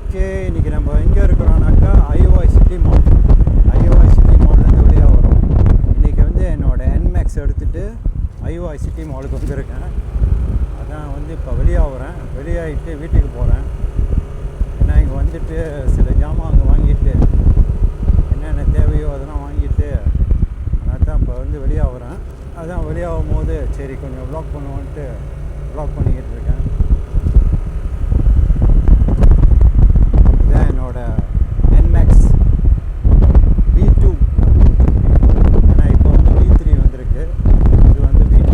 Okay, இன்றைக்கி நம்ம எங்கே இருக்கிறோம்னாக்கா IOI city mall. IOI city மால்லேருந்து வெளியாக வரும். இன்றைக்கி வந்து என்னோடய என்மேக்ஸ் எடுத்துகிட்டு ஐஒய் சிட்டி மாலுக்கு வந்திருக்கேன். அதான் வந்து இப்போ வெளியாகிறேன். வெளியாகிட்டு வீட்டுக்கு போகிறேன். ஏன்னா இங்கே வந்துட்டு சில ஜாமான் அங்கே வாங்கிட்டு என்னென்ன தேவையோ அதெல்லாம் வாங்கிட்டு அதான் இப்போ வந்து வெளியாகிறேன். அதான் வெளியாகும் போது சரி கொஞ்சம் வ்ளாக் பண்ணுவோன்ட்டு வ்ளாக் பண்ணிக்கிட்டு இருக்கேன். இதுதான் என்னோடய என்மேக்ஸ் V2. ஏன்னா இப்போ வந்து V3 வந்திருக்கு. இது வந்து V2.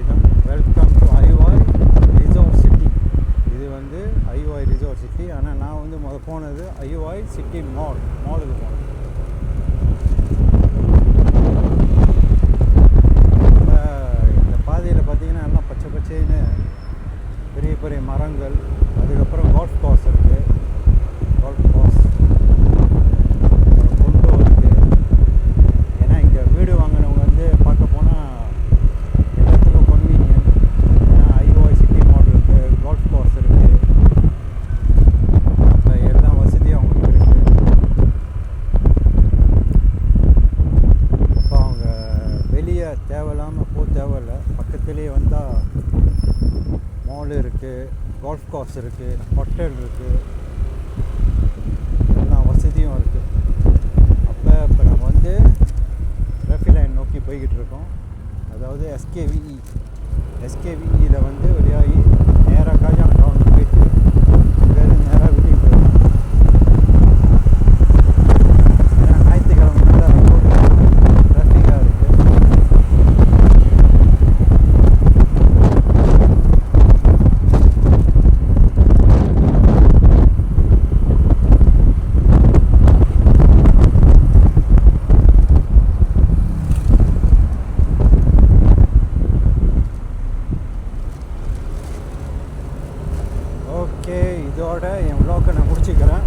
இதான் வெல்கம் டு ஐஒய் ரிசார்ட் சிட்டி. இது வந்து ஐஒய் ரிசார்ட் சிட்டி. ஆனால் நான் வந்து போனது ஐஒய் சிட்டி மாலுக்கு போனேன். பச்சைன்னு பெரிய பெரிய மரங்கள், அதுக்கப்புறம் கோல்ஃப் கோர்ஸ் இருக்குது. கோல்ஃப் கோர்ஸ் கொண்டோ இருக்குது. ஏன்னா இங்கே வீடு வாங்கினவங்க வந்து பார்க்க போனால் எல்லாத்துக்கும் கன்வீனியன்ட். ஏன்னா ஐஒய் சிட்டி மால் இருக்குது, கோல்ஃப் கோர்ஸ் இருக்குது, அப்போ எல்லா வசதியும் அவங்களுக்கு இருக்குது. அப்போ அவங்க வெளியே தேவையில்லாமல் தேவையில்லை, பக்கத்துலேயே வந்தால் மால் இருக்குது, கோல்ஃப் கோர்ஸ் இருக்குது, ஹோட்டல் இருக்குது, எல்லா வசதியும் இருக்குது. இப்போ நம்ம வந்து ரஃபி லைன் நோக்கி போய்கிட்டு இருக்கோம். அதாவது எஸ்கேவிஇயில் வந்து வெளியாகி நேராக காஜான் டவுன் போயிட்டு அங்கேருந்து நேராக வீட்டுக்கு போயிடும். ஏன்னா ஞாயிற்றுக்கிழமை நல்லா டிராஃபிக்காக இருக்குது. ஓகே, இதோட என் வ்ளாக்கை நான் முடிச்சுக்கிறேன்.